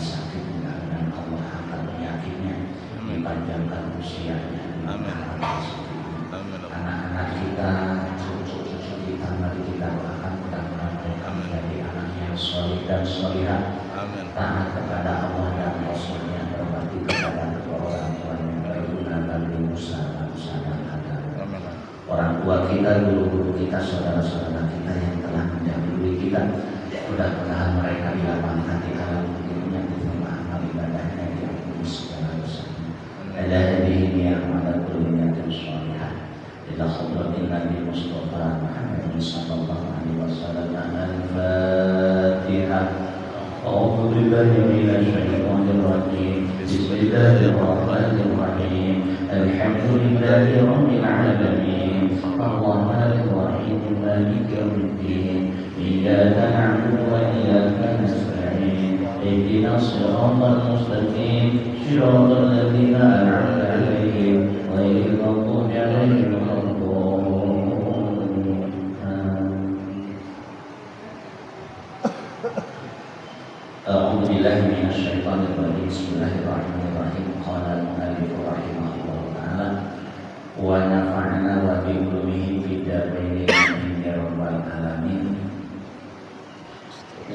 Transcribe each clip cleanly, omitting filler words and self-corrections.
sakit, mudah-mudahan Allah angkat penyakitnya, dipanjangkan usianya. Anak-anak kita, cucu-cucu kita, mari kita doakan mudah-mudahan mereka menjadi anak yang soleh dan solihah, taat kepada Allah dan Rasulnya, berbakti kepada kedua orang tuanya, berguna bagi nusa bangsa dan agama. Orang tua kita, guru-guru kita, saudara-saudara kita yang telah mendahului kita, mudah-mudahan mereka dilapangkan di alam dunia, diterima amal ibadahnya, diampuni segala dosanya. Ala hadihi ni'mat dunia dan sholihah. Ila hadratin Nabi Mustafa Muhammad sallallahu alaihi wasallam. Al-Fatihah. A'udzu billahi minasy syaithanir rajim. Bismillahirrahmanirrahim. Alhamdulillahi rabbil alamin. Arrahmanir rahim. Maliki yaumiddin. Iyyaka na'budu wa iyyaka nasta'in. Ihdinas siratal mustaqim. Siratal ladzina an'amta 'alaihim ghairil maghdubi 'alaihim waladdallin. A'udzu billahi minasy syaithanir rajim. Bismillahirrahmanirrahim. Qala al-mu'allif rahimahullah ta'ala wa nafa'ana wa bi ulumihi fid dharain ya rabbal alamin.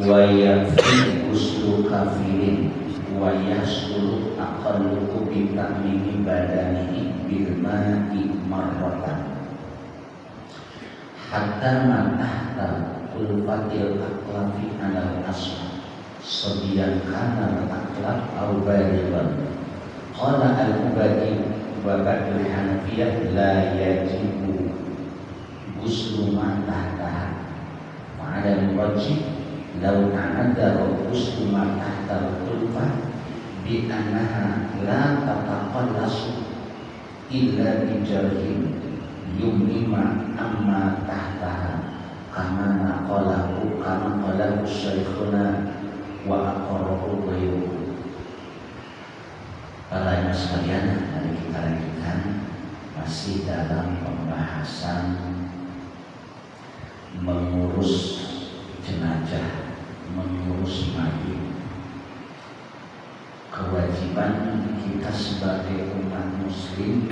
Wa yakfi uslu kafirin wa yasulu aqallu bi ta'mini badanihi bil ma'i marratan hatta ma tahta ulfatil aqlafi ala asma sedian kana aqlaf au baliban. Qala al-Ubadi wa ba'dul Hanafiyah la yajibu ghuslu ma tahta ma'ala al-wajib law ta'adda ghuslu ma tahta al-ulfa bi annaha la tataqallasu illa bi jarhin yumima amma tahtaha kama naqalahu syekhuna wa aqarrahu ghayruhu. Para ibu sekalian, mari kita lanjutkan masih dalam pembahasan mengurus jenazah, mengurus mayit. Kewajiban kita sebagai umat muslim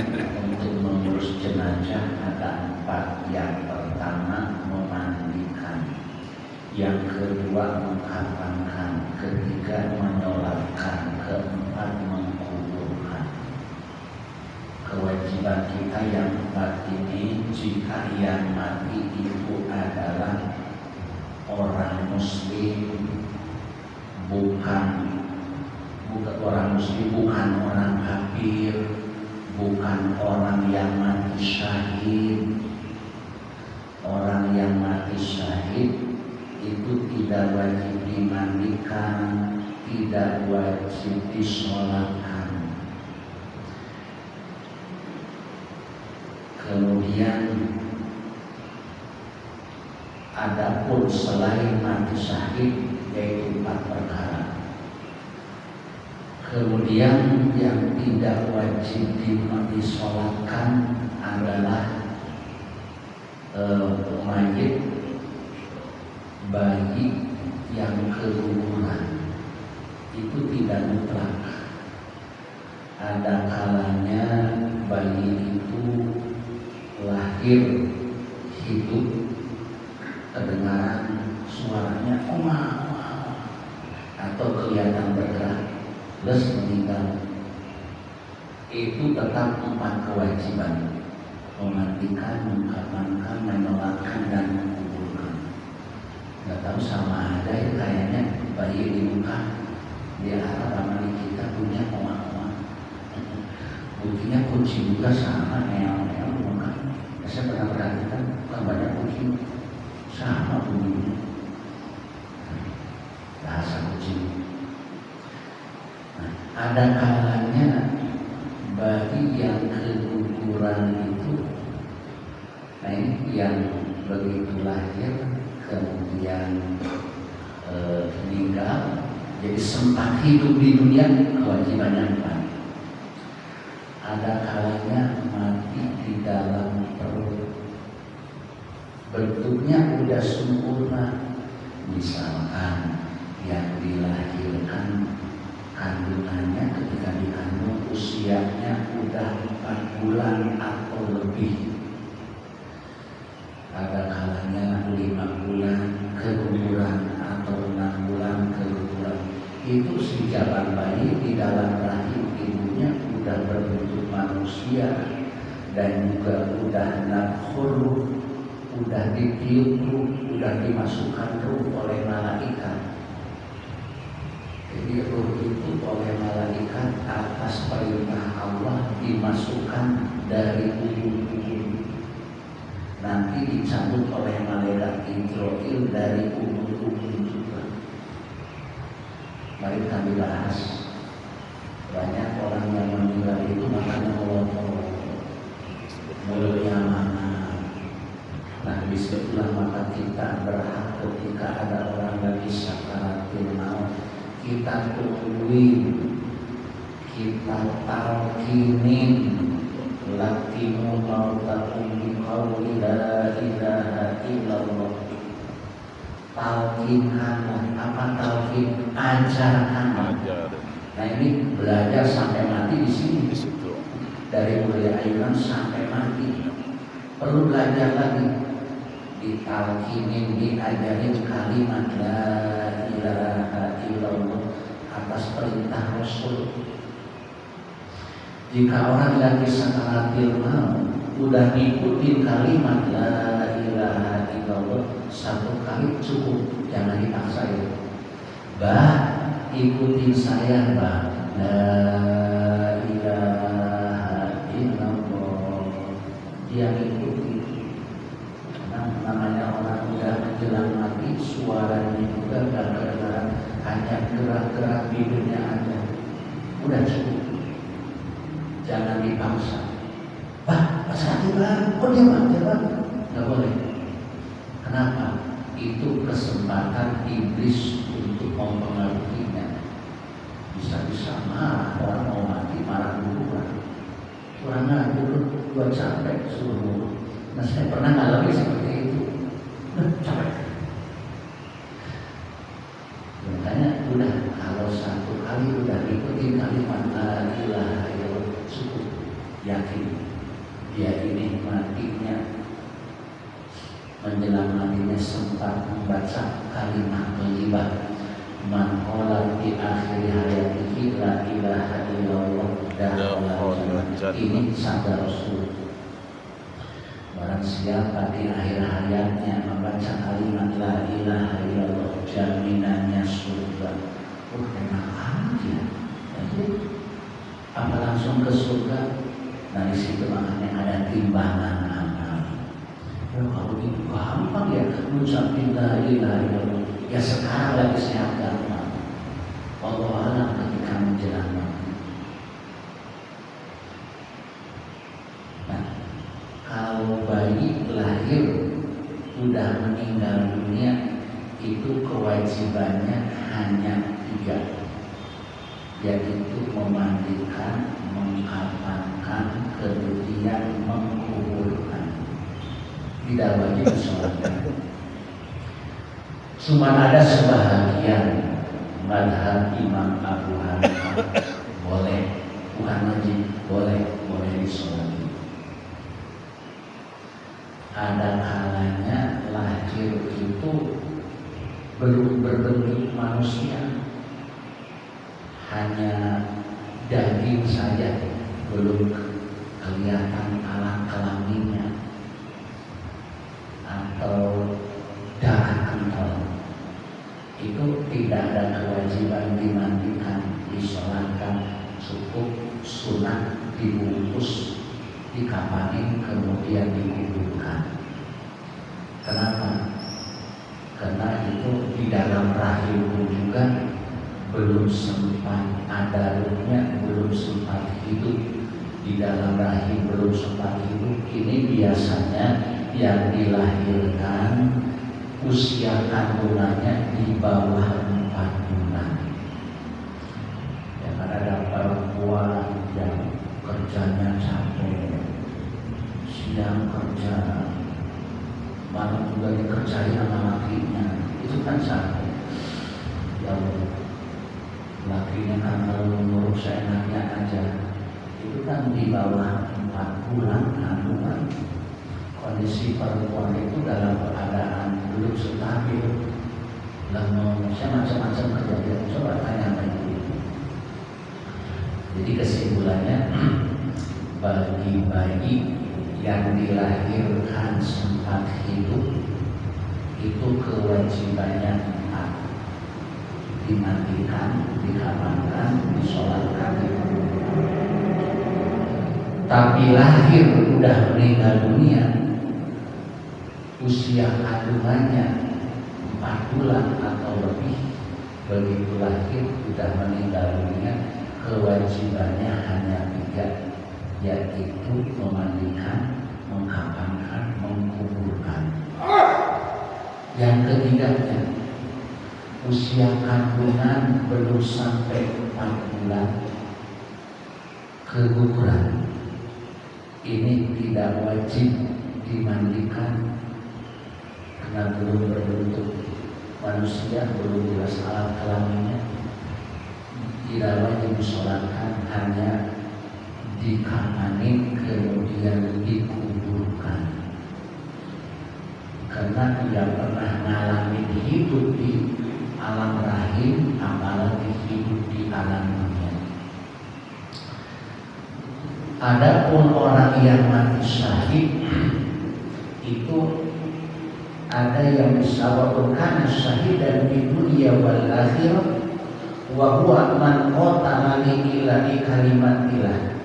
untuk mengurus jenazah ada 4. Yang pertama memandikan, yang kedua mengkafankan, ketiga menyolatkan, keempat mengkuburkan. Kewajiban kita yang 4 ini, jika yang mati itu adalah orang muslim, bukan orang muslim, bukan orang kafir, bukan orang yang mati syahid. Orang yang mati syahid itu tidak wajib dimandikan, tidak wajib disolatkan. Kemudian adapun selain mati syahid yaitu 4 perkara. Kemudian yang tidak wajib disolatkan adalah mayit bayi yang keguguran, itu tidak mutlak. Ada kalanya bayi itu lahir hidup, kedengaran suaranya oma, atau kelihatan bergerak, terus meninggal. Itu tetap 4 kewajiban: memandikan, mengkafankan, menyolatkan, dan menguburkan. Nggak tahu sama ada ya, kayaknya bayi dibuka di Arab ramai kita punya oma-oma. Buktinya kucing juga sama, neon-neon bukan. Saya pernah perhatikan bukan banyak kucing sama bunyinya, bahasa kucing. Nah, ada kalanya bayi yang keguguran itu, nah ini yang begitu lahir kemudian meninggal, jadi sempat hidup di dunia, kewajibannya 4. Ada kalanya mati di dalam perut, bentuknya udah sempurna, misalkan yang dilahirkan kandungannya ketika dikandung usianya udah 4 bulan atau lebih. Ada kalanya 5 bulan keguguran atau 6 bulan keguguran. Itu si jalan bayi di dalam rahim ibunya udah berbentuk manusia dan juga udah nakhur, udah ditiup ruh, udah dimasukkan ruh oleh malaikat. Jadi ruh itu oleh malaikat atas perintah Allah dimasukkan dari ubun-ubun. Nanti dicabut oleh malaikat Israil dari ubun-ubun juga. Mari kami bahas. Banyak orang yang meninggal itu makanya melotot, mulutnya mana. Nah, disitulah maka kita berhak ketika ada orang lagi sakaratul maut, kita tungguin, kita talkinin, latimu mautakum biqauli la ilaha illallah. Talkinkan, apa talkin? Ajarkan. Nah ini belajar sampai mati di sini. Dari mulai ayunan sampai mati. Perlu belajar lagi. Ditalkinin, diajarin kalimat la ilaha illallah atas perintah Rasul. Jika orang lagi sakaratil maut udah ngikutin kalimat la ilaha illallah 1 kali cukup, jangan dipaksa ya. Bah, ikutin saya bah, la ilaha illallah. Dia ikutin. Namanya orang udah menjelang mati, suaranya juga gak kedengaran, hanya gerak-gerak bibirnya aja. Udah cukup. Jangan dipaksa. Bah, pasrah bang, kok dia bang? Gak boleh. Kenapa? Itu kesempatan iblis untuk mempengaruhinya. Bisa-bisa marah, orang mau mati marah duluan. Kurang aja lu, gua capek suruh. Nah saya pernah ngalami seperti itu. Capek. Makanya udah kalau 1 kali udah ikutin kalimat la ilaha illallah cukup, yakin dia ini matinya menjelang matinya sempat membaca kalimat thayyibah man qala fi akhir hayatihi la ilaha illallah dan ini sabda Rasul. Barang siapa di akhir hayatnya membaca kalimat la ilaha illallah jaminannya surga. Enak aja. Apa langsung ke surga? Nah di situ makanya ada timbangan amal. Ya kalau itu gampang ya mengucapkan la ilaha illallah. Ya sekarang lagi sehat gampang. Wallahu a'lam ketika menjelang mati. Kalau bayi lahir sudah meninggal dunia itu kewajibannya hanya 3, yaitu memandikan, mengkafankan, kemudian menguburkan. Tidak wajib sholatkan. Cuma ada sebahagian mazhab Imam Abu Hanifah boleh, bukan wajib, boleh disolati. Ada kalanya lahir itu belum berbentuk manusia, hanya daging saja, belum kelihatan alat kelaminnya atau darah kental. Itu tidak ada kewajiban dimandikan, disolatkan, cukup sunat dibungkus, dikapanin, kemudian dikuburkan. Kenapa? Karena itu di dalam rahim juga belum sempat ada ruhnya, belum sempat hidup. Di dalam rahim belum sempat hidup. Ini biasanya yang dilahirkan usia kandungannya di bawah 4 bulan. Ya, karena ada perempuan yang kerjanya capek, siang kerja, malam juga dikerjain sama lakinya, itu kan capek. Ya Allah. lakinya kan kalau menurut seenaknya aja, itu kan di bawah 4 bulan kandungan. Kondisi perempuan itu dalam keadaan belum stabil, lemesnya macam-macam kejadian. Coba tanya lagi. Jadi kesimpulannya, bagi bayi yang dilahirkan sempat hidup itu kewajibannya 4: dimandikan, dikafankan, disolatkan. Tapi lahir udah meninggal dunia, usia kandungannya 4 bulan atau lebih, begitu lahir sudah meninggal dunia, kewajibannya hanya 3, yaitu memandikan, mengkafankan, mengkuburkan. Yang ketiganya, usia kandungan belum sampai 4 bulan, keguguran. Ini tidak wajib dimandikan karena belum berbentuk manusia, belum jelas alat kelaminnya. Tidak wajib disolatkan, hanya dikafanin kemudian dikuburkan. Karena tidak pernah mengalami hidup di alam rahim, apalagi hidup di alam dunia. Adapun orang yang mati syahid itu ada yang disawabkan syahidan di dunia wal akhirah, wa huwa man qatala lillahi kalimatillah,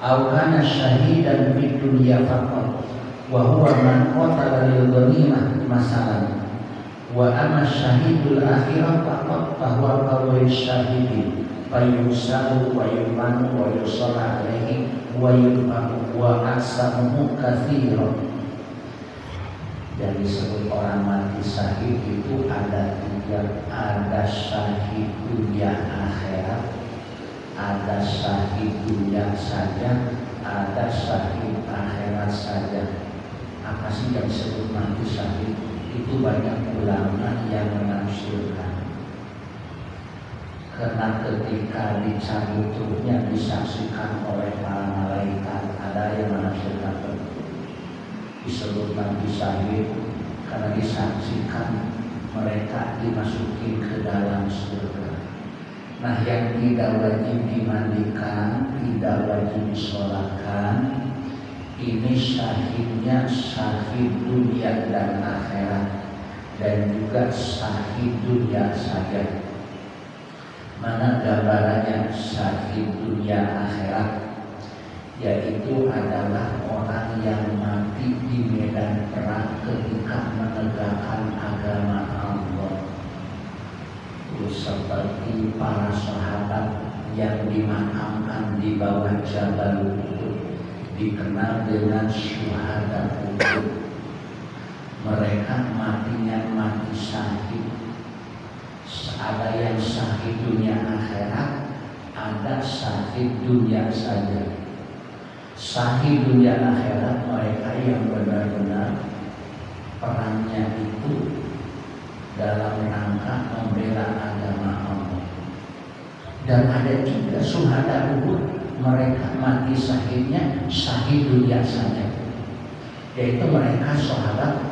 aw kana syahidan di dunia faqat, wa huwa man qatala lil ghanimah masalan, wa amma syahidul akhirah faqat bahwa qawli syahidin fayusalu wa yumanu wa yusalla alaihi wa yudhabu wa aksamuhu kathira. Yang disebut orang mati syahid itu ada 3: ada syahid dunia akhirat, ada syahid dunia saja, ada syahid akhirat saja. Apa sih yang disebut mati syahid? Itu banyak ulama yang menafsirkan. Karena ketika dicabut ruhnya disaksikan oleh para malaikat, ada yang menafsirkan disebut mati syahid karena disaksikan mereka dimasuki ke dalam surga. Nah, yang tidak wajib dimandikan, tidak wajib disolatkan, ini syahidnya syahid dunia dan akhirat, dan juga syahid dunia saja. Mana gambarannya syahid dunia akhirat? Yaitu adalah orang yang mati di medan perang ketika menegakkan agama Allah. Seperti para sahabat yang dimakamkan di bawah Jabal Uhud, dikenal dengan syuhada Uhud. Mereka matinya mati syahid. Ada yang syahid dunia akhirat, ada syahid dunia saja. Syahid dunia akhirat mereka yang benar-benar perannya itu dalam rangka membela agama Allah. Dan ada juga syuhada Uhud, mereka mati syahidnya syahid dunia saja, yaitu mereka sahabat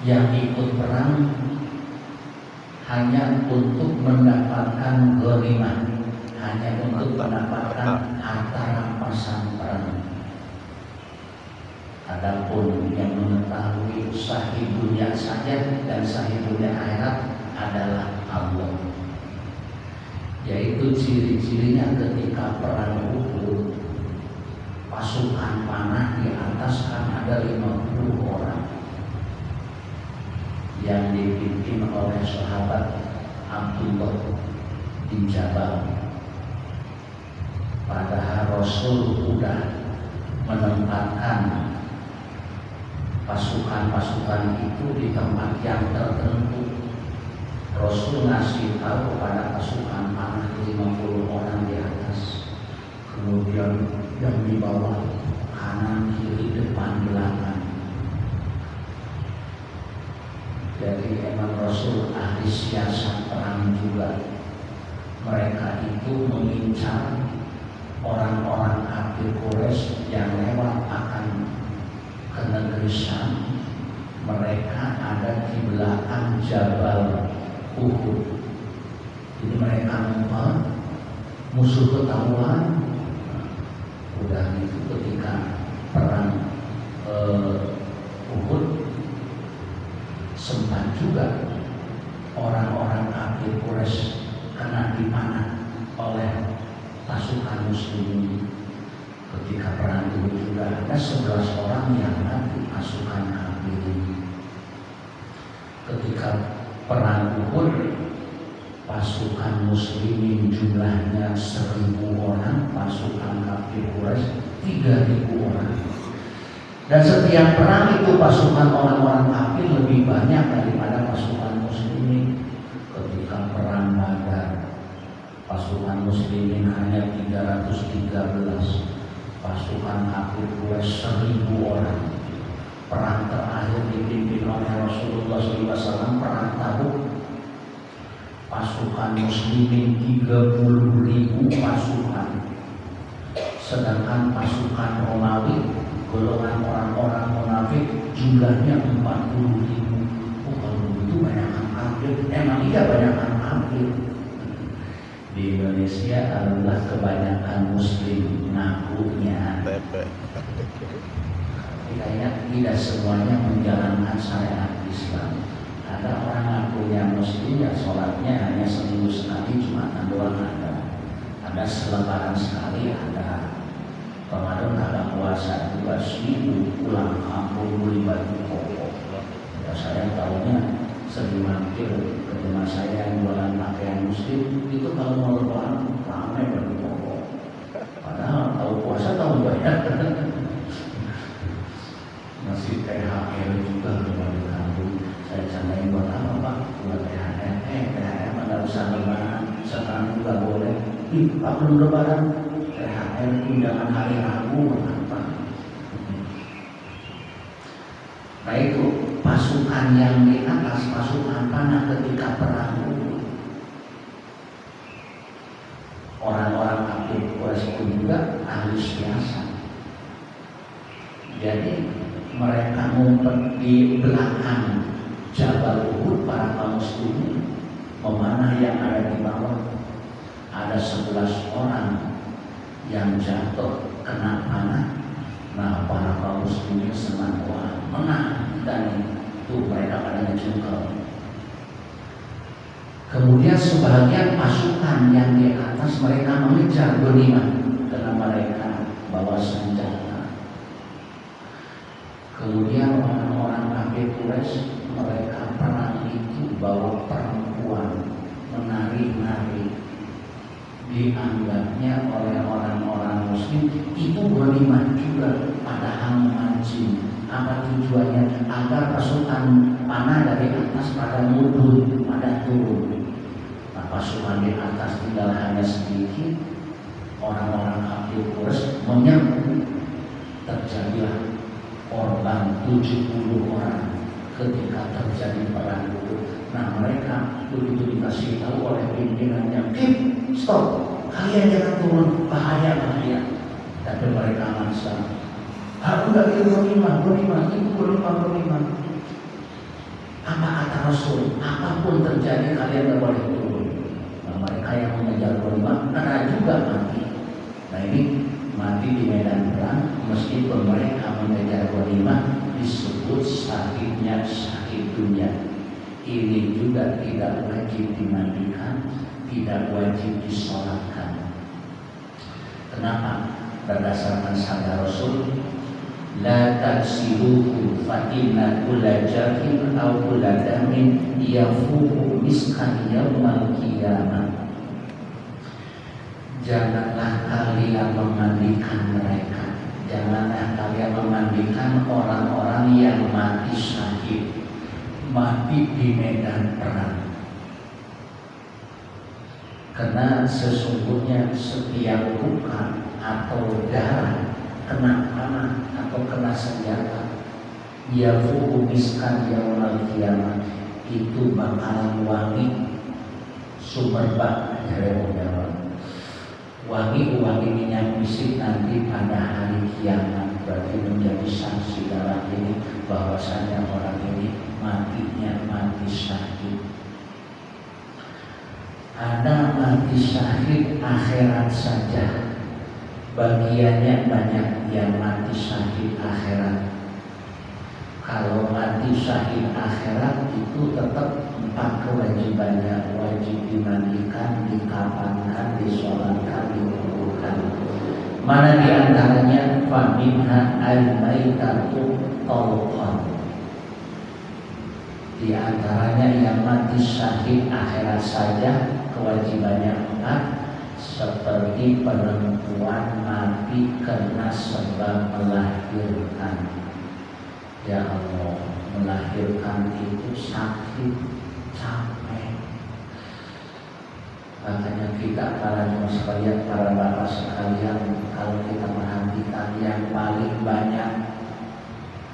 yang ikut perang hanya untuk mendapatkan ghanimah, hanya untuk mendapatkan harta rampasan perang. Adapun yang mengetahui syahid dunia saja dan syahid dunia akhirat adalah Allah. Yaitu ciri-cirinya ketika perang Uhud, pasukan panah di atas kan ada 50 orang yang dipimpin oleh sahabat Abdullah bin Jabal. Padahal Rasul sudah menempatkan pasukan-pasukan itu di tempat yang tertentu. Rasul ngasih tahu kepada pasukan panah 50 orang di atas, kemudian yang di bawah kanan, kiri, depan, belakang. Jadi emang Rasul ahli siasat perang juga. mereka itu mengincar orang-orang kafir Quraisy yang lewat akan ke negeri Syam. Mereka ada di belakang Jabal Uhud. Jadi mereka ngumpet, musuh ketahuan. Udah itu ketika perang Uhud sempat juga orang-orang kafir Quraisy kena dipanah oleh pasukan muslimin. Ketika perang Uhud juga ada 11 orang yang mati pasukan kafir. Ketika perang Uhud pasukan muslimin jumlahnya 1000 orang, pasukan kafir Quraisy 3000 orang. Dan setiap perang itu pasukan orang-orang kafir lebih banyak daripada pasukan muslimin. Ketika perang Badar, pasukan muslimin hanya 313, pasukan kafir Quraisy 1000 orang. Perang terakhir dipimpin oleh Rasulullah SAW, perang Tabuk, pasukan muslimin 30.000 pasukan, sedangkan pasukan Romawi golongan orang-orang munafik jumlahnya 40.000. Oh, kalau begitu banyakan kafir. Emang iya banyakan kafir. Di Indonesia adalah kebanyakan muslim ngakunya. Kayaknya tidak semuanya menjalankan syariat Islam. Ada orang ngakunya muslim, ya sholatnya hanya seminggu sekali, Jumatan doang ada. Ada selebaran sekali ada. Ramadan kagak puasa juga, sibuk pulang kampung beli baju koko. Ya saya tahunya sering mampir ke rumah saya yang jualan pakaian muslim, itu kalau mau lebaran ramai baju koko. Padahal tahu puasa tahu bayar. Masih THR juga di kampung. Saya candain buat apa Pak? Buat THR. THR nggak usah lebaran, sekarang juga boleh. Pak belum lebaran, THR tunjangan hari Rabu apa? Nah itu pasukan yang di atas, pasukan panah ketika perang orang-orang kafir Quraisy pun juga ahli siasat. Jadi mereka ngumpet di belakang Jabal Uhud, para kaum muslimin memanah yang ada di bawah. Ada 11 orang yang jatuh kena panah. Nah, para kaum muslimin senang, wah menang dan itu mereka pada ngejengkel. Kemudian sebagian pasukan yang di atas mereka mengejar ghanimah karena mereka bawa senjata. Kemudian orang-orang kafir Quraisy mereka perang itu bawa perempuan menari-nari, dianggapnya oleh orang-orang muslim itu ghanimah juga, padahal memancing. Apa tujuannya? Agar pasukan panah dari atas pada mudun, pada turun. Nah, pasukan di atas tinggal hanya sedikit, orang-orang kafir Quraisy menyerbu. Terjadilah korban 70 orang ketika terjadi perang itu. Nah, mereka begitu dikasih tahu oleh pimpinannya, stop, kalian jangan turun, bahaya. Tapi mereka maksa. Aku nggak itu ghanimah. Apa kata Rasul? Apapun terjadi kalian nggak boleh turun. Nah, mereka yang mengejar ghanimah kena juga mati. Nah, ini mati di medan perang meskipun mereka mengejar ghanimah, disebut syahidnya syahid dunia. Ini juga tidak wajib dimandikan, tidak wajib disolatkan. Kenapa? Berdasarkan sabda Rasul, la taksiruhu fa inna kulla jarhin aw kulla damin yafuhu miskan yaumal qiyamah. Janganlah kalian memandikan mereka, janganlah kalian memandikan orang-orang yang mati syahid, mati di medan perang. Karena sesungguhnya setiap luka atau darah kena panah atau kena senjata, yafuhu miskan yaumal qiyamah, itu bakalan wangi Sumerbak wangi minyak misik nanti pada hari kiamat, berarti menjadi sanksi dalam ini bahwasanya orang ini matinya mati syahid. Ada mati syahid akhirat saja, bagiannya banyak yang mati syahid akhirat. Kalau mati syahid akhirat itu tetap 4 kewajibannya, wajib dimandikan, dikafankan, disolatkan, dikuburkan. Mana diantaranya? Faminha al-maitatu talqan. Di antaranya yang mati syahid akhirat saja kewajibannya 4, seperti perempuan mati karena sebab melahirkan. Ya Allah, melahirkan itu sakit, capek. Makanya kita para jemaah sekalian, para bapak sekalian, kalau kita perhatikan yang paling banyak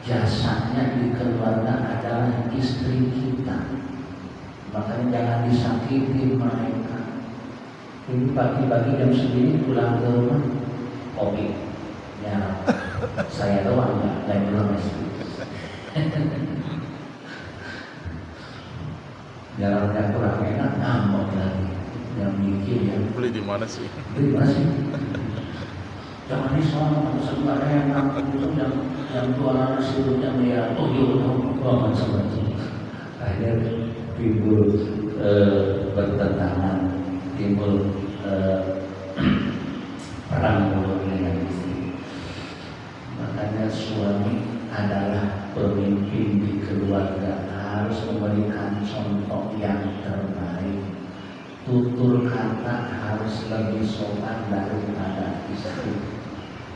jasanya di keluarga adalah istri kita. Makanya jangan disakiti mereka. Ini pagi-pagi jam segini pulang ke rumah, kopi. Ya, saya doang ya, lain belum istri. Jalannya kurang enak, ngambek lagi. Yang mikir ya. Beli di mana sih? Beli mana sih? Jangan disana, sebentar enak. Itu yang jualan sebelumnya dia, oh iya, macam-macam. Akhirnya timbul bertentangan, timbul perang mulut dengan istri. Makanya suami adalah pemimpin di keluarga, harus memberikan contoh yang terbaik. Tutur kata harus lebih sopan daripada istri.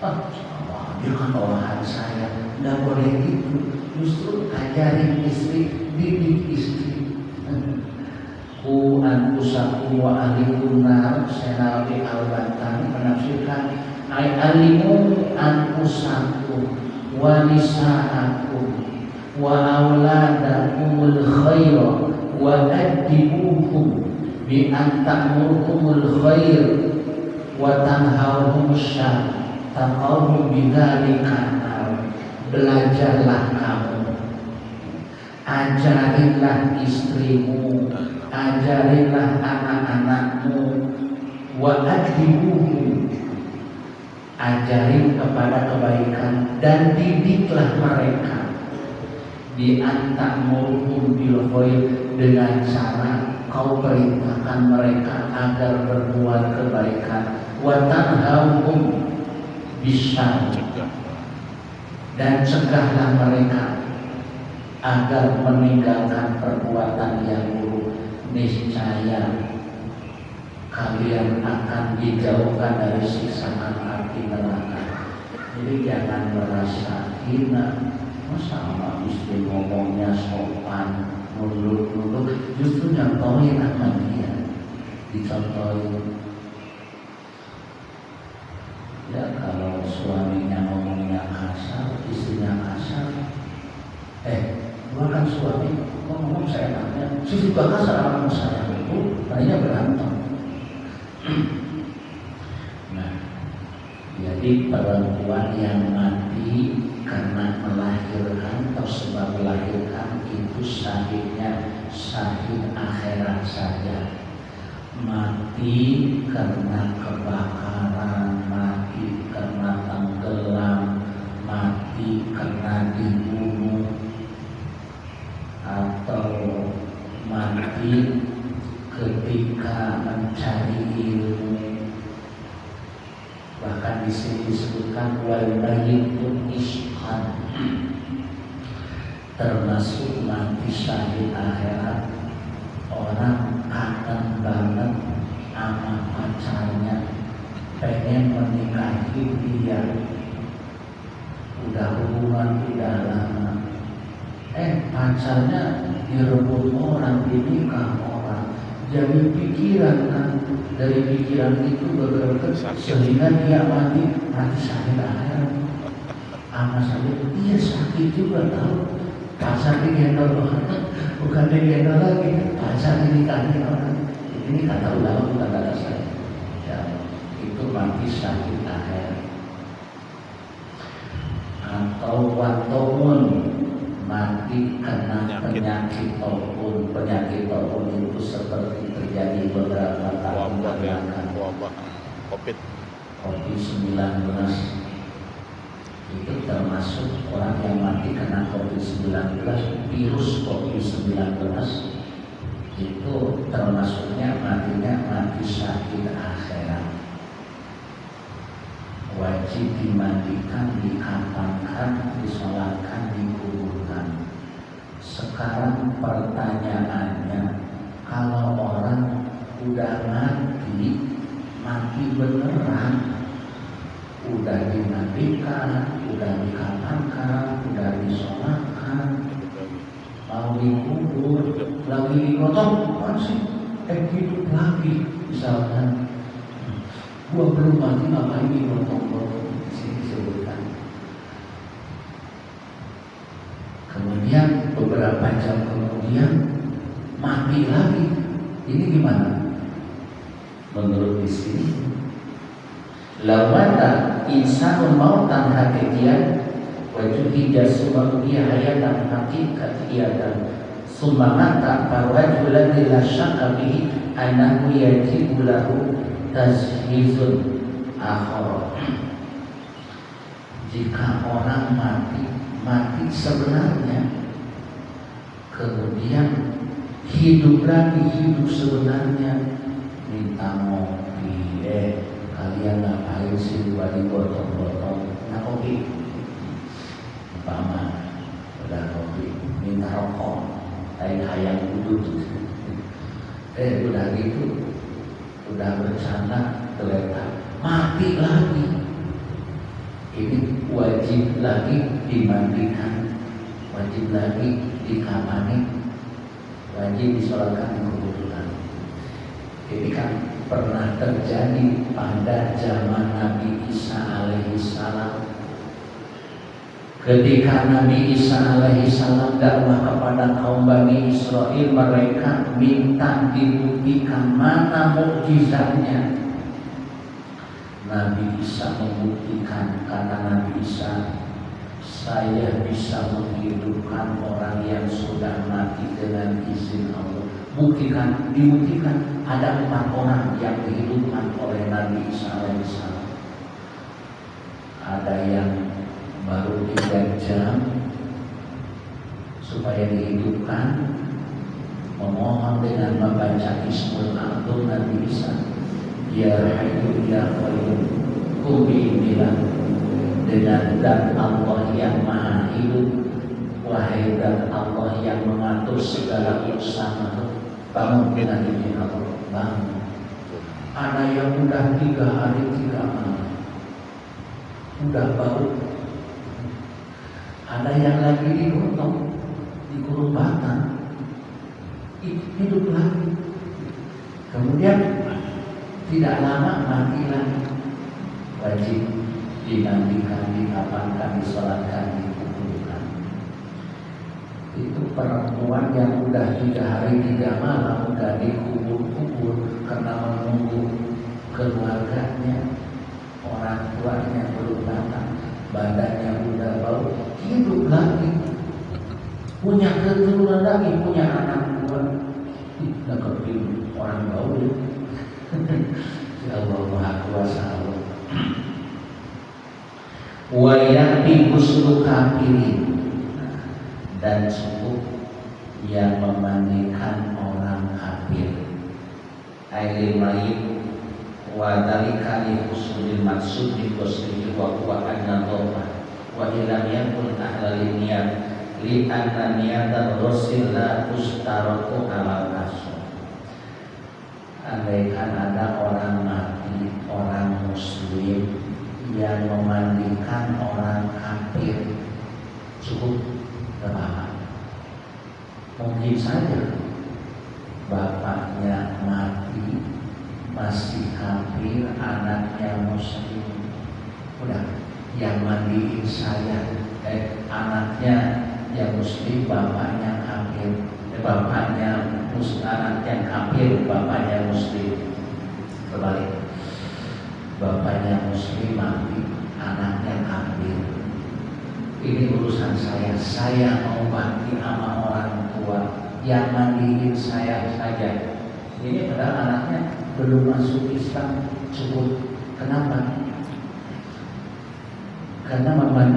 Dia kan olahan saya, nggak boleh gitu. Justru ajarin istri, didik istri. Ku anfusakum wa ahlikum nar. Senawi al-Bantani menafsirkan alimu anfusakum wa nisa'akum wa auladakumul khaira wa addibuhum bi an ta'murukumul khair wa tanhauhumus syarr taqawmu bidzalika. Belajarlah kamu, ajarinlah istrimu, ajarinlah anak-anakmu, wa addibuhum, ajarin kepada kebaikan dan didiklah mereka. Di antamurhum bil khair, dengan cara kau perintahkan mereka agar berbuat kebaikan. Wa tanhauhum bisyarr, dan cegahlah mereka agar meninggalkan perbuatan yang buruk. Niscaya kalian akan dijauhkan dari siksaan api neraka. Jadi jangan merasa hina. Masa sama istri ngomongnya sopan, nunduk-nunduk, justru nyontohin sama dia, dicontohin. Ya kalau suaminya ngomongnya kasar, istrinya kasar, gua kan suami, kok ngomong saya enaknya, sih juga kasar sama saya, itu tadinya berantem. Nah, jadi perempuan yang mati karena melahirkan atau sebab melahirkan itu syahidnya syahid akhirat saja. Mati karena kebakaran, mati karena tenggelam, mati karena dibunuh, atau mati ketika mencari ilmu. Bahkan di sini disebutkan wal mayyitun isqan, termasuk mati syahid akhirat. Orang kangen banget sama pacarnya, pengen menikahi dia, udah hubungan udah lama, pacarnya direbut orang, dinikah orang. Jadi pikiran kan, dari pikiran itu bergerak sehingga dia mati syahid akhirat. Sama saja, iya sakit juga tahu. Pacar digendong orang, bukan digendong lagi, pacar dinikahi orang. Ini kata ulama, bukan kata saya. Ya, itu mati syahid akhir. Atau watomun, mati kena penyakit ataupun itu seperti terjadi beberapa tahun belakangan. Wabah COVID-19 itu termasuk orang yang mati kena COVID-19, virus COVID-19 itu termasuknya matinya mati syahid akhirat. Wajib dimandikan, dikafankan, disolatkan, dikuburkan. Sekarang pertanyaannya, kalau orang udah mati beneran, udah dimandikan, udah dikafankan, udah disolatkan, mau dikubur, lagi digotong, masih hidup lagi, misalkan. Gua belum mati, ngapain digotong-gotong? Di sini disebutkan. Kemudian beberapa jam kemudian mati lagi. Ini gimana? Menurut di sini, lawata insanun mautan hakikian wajuhija sumaudia hayatan hakikatiyatan sumamata parwajulan la syakka bihi annahu yajibu lahu tazhizun akhir. Jika orang mati sebenarnya, kemudian hidup lagi, hidup sebenarnya, minta ngopi, kalian ngapain sih balik botol-botol? Nah kopi, umpama udah kopi, minta rokok, hayang duduk, udah gitu, udah bersama terletak, mati lagi. Ini wajib lagi dimandikan, wajib lagi dikafani, wajib disolatkan di kuburan. Ini kan pernah terjadi pada zaman Nabi Isa alaihissalam. Ketika Nabi Isa alaihissalam dakwah kepada kaum Bani Israel, mereka minta dibuktikan mana mukjizatnya. Nabi Isa membuktikan, kata Nabi Isa, saya bisa menghidupkan orang yang sudah mati dengan izin Allah. Dibuktikan ada 4 orang yang dihidupkan oleh Nabi Isa alaihissalam. Ada yang baru 3 jam supaya dihidupkan, memohon dengan membaca Ismul A'zam Nabi Isa, ya Hayyu ya Qayyum qum bilah, dengan zat Allah yang maha hidup, wahai zat Allah yang mengatur segala urusan, bangun dengan izin Allah, bangun. Ada yang udah 3 hari 3 malam, udah bau. Ada yang lagi digotong, dikurung batang, hidup lagi. Kemudian tidak lama mati lagi. Wajib dimandikan, dikafankan, disolatkan, dikuburkan. Itu perempuan yang udah 3 hari 3 malam udah dikubur-kubur karena menunggu keluarganya, orang tuanya belum datang, badannya udah bau, hidup lagi, punya keturunan lagi, punya anak buah. Deketin orang bau ya. Ya Allah Maha Kuasa Allah. Wa yaqi husnul kafirin, dan cukup yang memandikan orang kafir. Ailil mayit wa dalika li husnul maksud bi husnihi wa huwa an-nadhafah wa illam yakun ahlal niyat li anna niyatan rasul la tustaratu ala kasr. Andaikan ada orang mati, orang muslim yang memandikan orang kafir, cukup berapa? Mungkin saja bapaknya mati masih kafir, anaknya muslim, udah yang mandiin saya, anaknya yang muslim, bapaknya kafir, bapaknya anaknya kafir, bapaknya muslim. Kembali, bapaknya muslim mati, anaknya kafir. Ini urusan saya mau bakti sama orang tua, yang mandiin saya saja. Ini padahal anaknya belum masuk Islam, cukup. Kenapa? Karena